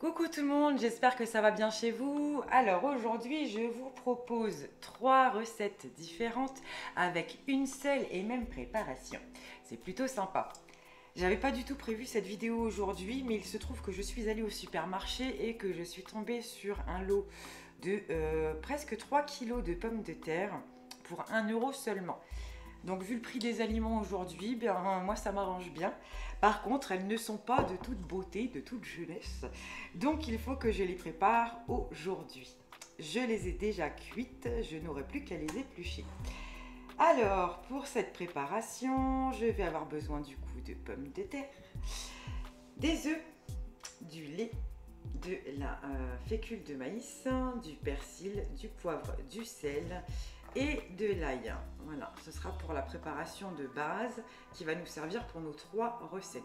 Coucou tout le monde, j'espère que ça va bien chez vous. Alors aujourd'hui, je vous propose 3 recettes différentes avec une seule et même préparation. C'est plutôt sympa. J'avais pas du tout prévu cette vidéo aujourd'hui, mais il se trouve que je suis allée au supermarché et que je suis tombée sur un lot de presque 3 kilos de pommes de terre pour 1 € seulement. Donc vu le prix des aliments aujourd'hui, bien moi ça m'arrange bien. Par contre, elles ne sont pas de toute beauté, de toute jeunesse. Donc il faut que je les prépare aujourd'hui. Je les ai déjà cuites, je n'aurai plus qu'à les éplucher. Alors, pour cette préparation, je vais avoir besoin du coup de pommes de terre, des œufs, du lait, de la fécule de maïs, du persil, du poivre, du sel et de l'ail. Voilà, ce sera pour la préparation de base qui va nous servir pour nos 3 recettes.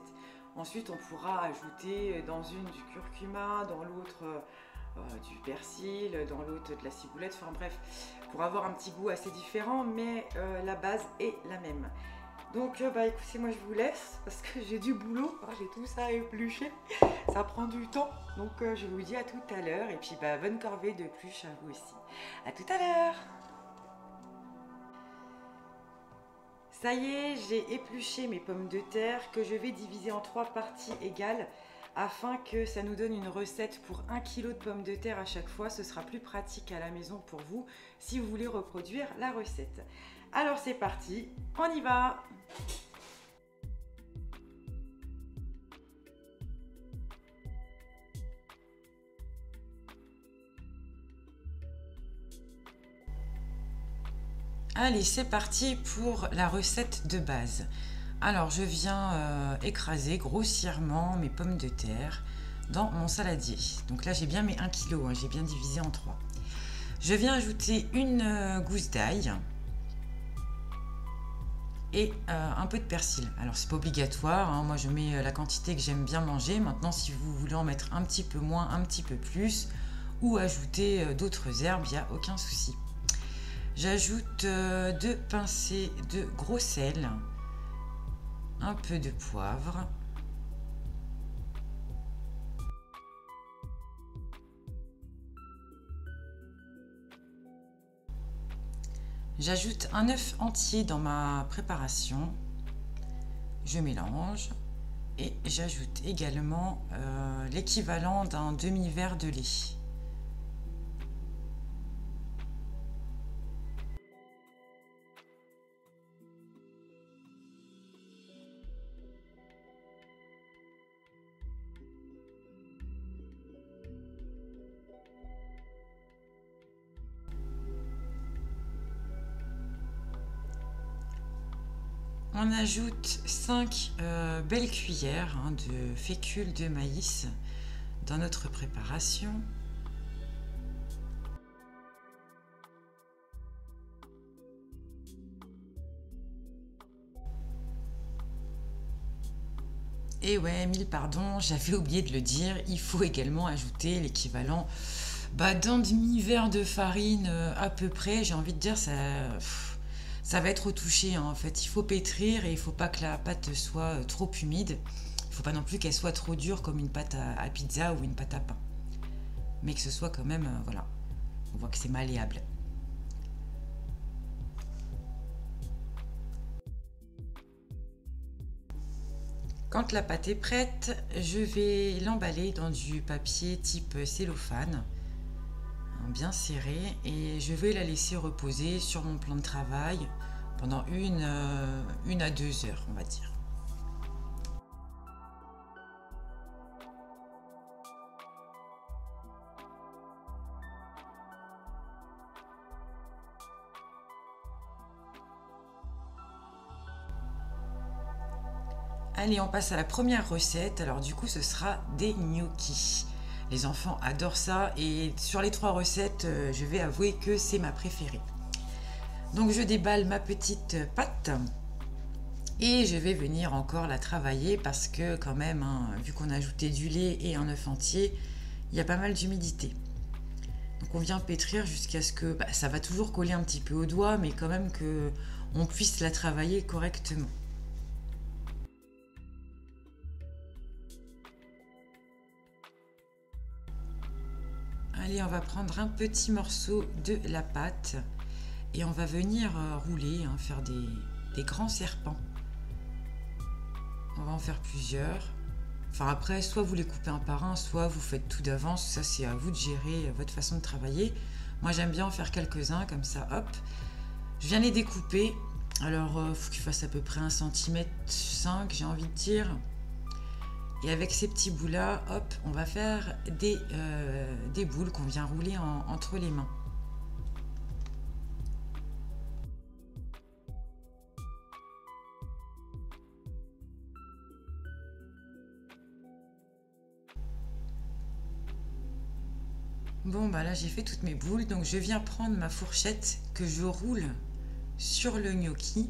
Ensuite, on pourra ajouter dans une du curcuma, dans l'autre du persil, dans l'autre de la ciboulette, enfin bref, pour avoir un petit goût assez différent, mais la base est la même. Donc écoutez, moi je vous laisse parce que j'ai du boulot, j'ai tout ça à éplucher, ça prend du temps. Donc je vous dis à tout à l'heure et puis bonne corvée de pluche à vous aussi. À tout à l'heure. Ça y est, j'ai épluché mes pommes de terre que je vais diviser en 3 parties égales afin que ça nous donne une recette pour 1 kg de pommes de terre à chaque fois. Ce sera plus pratique à la maison pour vous si vous voulez reproduire la recette. Alors c'est parti, on y va! Allez, c'est parti pour la recette de base. Alors, je viens écraser grossièrement mes pommes de terre dans mon saladier. Donc là, j'ai bien mes 1 kg, j'ai bien divisé en 3. Je viens ajouter une gousse d'ail et un peu de persil. Alors, c'est pas obligatoire, hein. Moi, je mets la quantité que j'aime bien manger. Maintenant, si vous voulez en mettre un petit peu moins, un petit peu plus, ou ajouter d'autres herbes, il n'y a aucun souci. J'ajoute 2 pincées de gros sel, un peu de poivre, j'ajoute un œuf entier dans ma préparation, je mélange et j'ajoute également l'équivalent d'un demi-verre de lait. On ajoute 5 belles cuillères de fécule de maïs dans notre préparation. Et ouais, mille pardons, j'avais oublié de le dire, il faut également ajouter l'équivalent d'un demi-verre de farine à peu près. J'ai envie de dire, ça va être retouché, hein. En fait, il faut pétrir et il ne faut pas que la pâte soit trop humide. Il ne faut pas non plus qu'elle soit trop dure comme une pâte à pizza ou une pâte à pain. Mais que ce soit quand même, voilà, on voit que c'est malléable. Quand la pâte est prête, je vais l'emballer dans du papier type cellophane, bien serré, et je vais la laisser reposer sur mon plan de travail pendant 1 à 2 heures, on va dire. Allez, on passe à la première recette. Alors du coup, ce sera des gnocchis. Les enfants adorent ça et sur les 3 recettes, je vais avouer que c'est ma préférée. Donc je déballe ma petite pâte et je vais venir encore la travailler parce que quand même, vu qu'on a ajouté du lait et un œuf entier, il y a pas mal d'humidité. Donc on vient pétrir jusqu'à ce que ça va toujours coller un petit peu au doigt, mais quand même que on puisse la travailler correctement. Allez, on va prendre un petit morceau de la pâte et on va venir rouler, hein, faire des grands serpents. On va en faire plusieurs. Enfin après, soit vous les coupez un par un, soit vous faites tout d'avance. Ça, c'est à vous de gérer votre façon de travailler. Moi, j'aime bien en faire quelques-uns, comme ça, hop. Je viens les découper. Alors, il faut qu'ils fassent à peu près 1,5 cm, j'ai envie de dire. Et avec ces petits bouts-là, hop, on va faire des boules qu'on vient rouler entre les mains. Bon, bah là, j'ai fait toutes mes boules. Donc, je viens prendre ma fourchette que je roule sur le gnocchi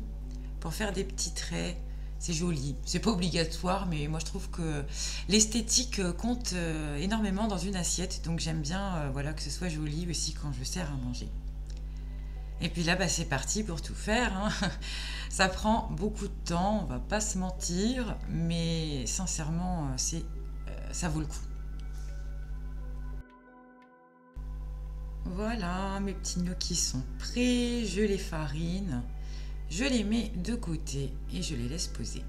pour faire des petits traits. C'est joli, c'est pas obligatoire, mais moi je trouve que l'esthétique compte énormément dans une assiette, donc j'aime bien voilà, que ce soit joli aussi quand je sers à manger. Et puis là, bah, c'est parti pour tout faire, hein. Ça prend beaucoup de temps, on va pas se mentir, mais sincèrement, ça vaut le coup. Voilà, mes petits gnocchis sont prêts, je les farine. Je les mets de côté et je les laisse poser.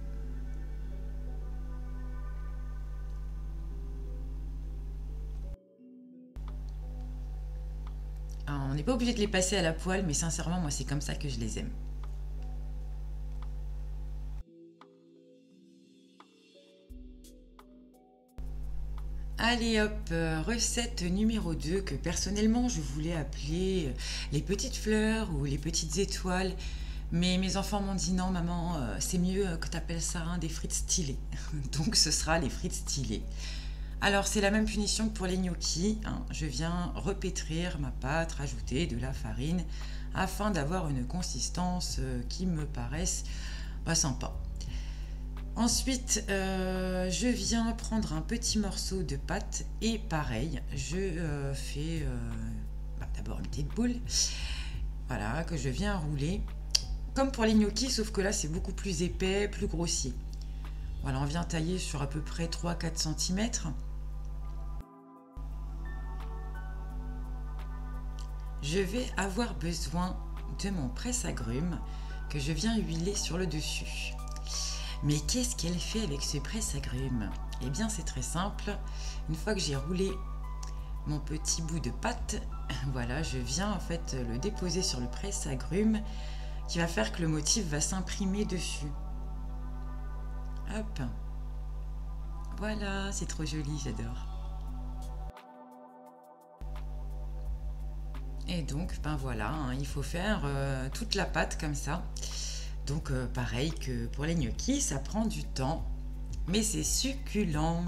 Alors, on n'est pas obligé de les passer à la poêle, mais sincèrement, moi, c'est comme ça que je les aime. Allez hop, recette numéro 2 que personnellement je voulais appeler les petites fleurs ou les petites étoiles. Mais mes enfants m'ont dit non maman, c'est mieux que tu appelles ça hein, des frites stylées. Donc ce sera les frites stylées. Alors c'est la même punition que pour les gnocchis, hein. Je viens repétrir ma pâte, rajouter de la farine afin d'avoir une consistance qui me paraisse pas sympa. Ensuite, je viens prendre un petit morceau de pâte et pareil, je fais d'abord une petite boule, voilà, que je viens rouler. Comme pour les gnocchis, sauf que là c'est beaucoup plus épais, plus grossier. Voilà, on vient tailler sur à peu près 3-4 cm. Je vais avoir besoin de mon presse-agrumes que je viens huiler sur le dessus. Mais qu'est-ce qu'elle fait avec ce presse-agrumes? Eh bien c'est très simple. Une fois que j'ai roulé mon petit bout de pâte, voilà, je viens en fait le déposer sur le presse-agrumes qui va faire que le motif va s'imprimer dessus. Hop. Voilà, c'est trop joli, j'adore. Et donc, ben voilà, hein, il faut faire toute la pâte comme ça. Donc pareil que pour les gnocchis, ça prend du temps, mais c'est succulent.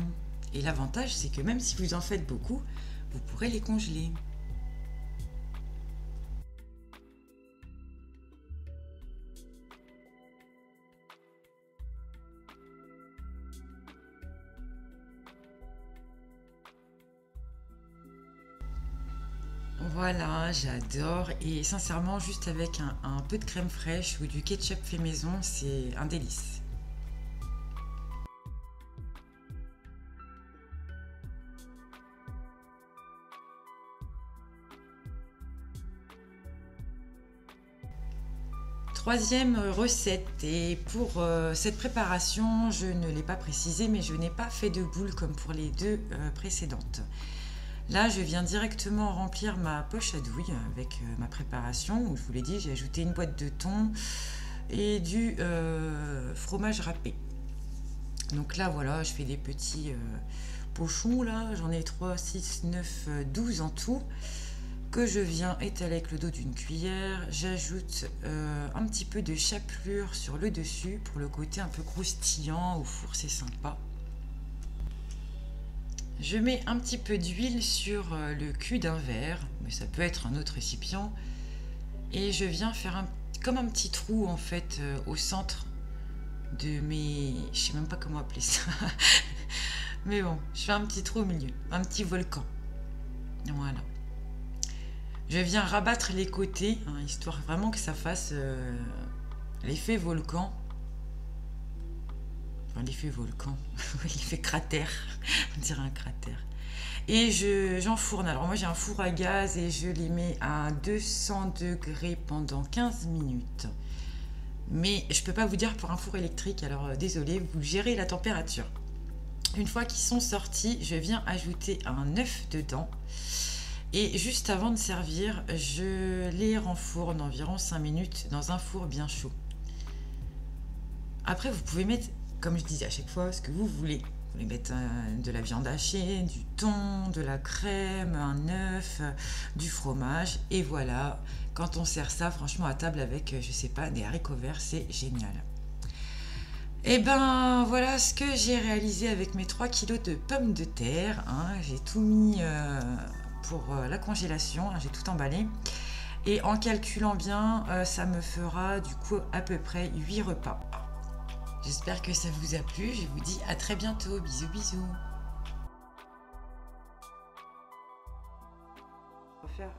Et l'avantage, c'est que même si vous en faites beaucoup, vous pourrez les congeler. Voilà, j'adore. Et sincèrement, juste avec un peu de crème fraîche ou du ketchup fait maison, c'est un délice. Troisième recette, et pour cette préparation, je ne l'ai pas précisé, mais je n'ai pas fait de boule comme pour les deux précédentes. Là, je viens directement remplir ma poche à douille avec ma préparation, où je vous l'ai dit, j'ai ajouté une boîte de thon et du fromage râpé. Donc là, voilà, je fais des petits pochons, là, j'en ai 3, 6, 9, 12 en tout, que je viens étaler avec le dos d'une cuillère. J'ajoute un petit peu de chapelure sur le dessus pour le côté un peu croustillant, au four c'est sympa. Je mets un petit peu d'huile sur le cul d'un verre, mais ça peut être un autre récipient, et je viens faire comme un petit trou en fait au centre de mes... je sais même pas comment appeler ça, mais bon, je fais un petit trou au milieu, un petit volcan. Voilà. Je viens rabattre les côtés, hein, histoire vraiment que ça fasse l'effet volcan. Enfin, l'effet volcan, l'effet cratère, on dirait un cratère. Et j'enfourne. Alors moi j'ai un four à gaz et je les mets à 200 degrés pendant 15 minutes. Mais je peux pas vous dire pour un four électrique, alors désolé, vous gérez la température. Une fois qu'ils sont sortis, je viens ajouter un œuf dedans. Et juste avant de servir, je les renfourne environ 5 minutes dans un four bien chaud. Après, vous pouvez mettre, comme je disais à chaque fois, ce que vous voulez. Vous pouvez mettre de la viande hachée, du thon, de la crème, un œuf, du fromage. Et voilà, quand on sert ça, franchement, à table avec, je sais pas, des haricots verts, c'est génial. Et ben voilà ce que j'ai réalisé avec mes 3 kilos de pommes de terre. Hein. J'ai tout mis pour la congélation, hein, j'ai tout emballé. Et en calculant bien, ça me fera du coup à peu près 8 repas. J'espère que ça vous a plu. Je vous dis à très bientôt. Bisous bisous. Refaire.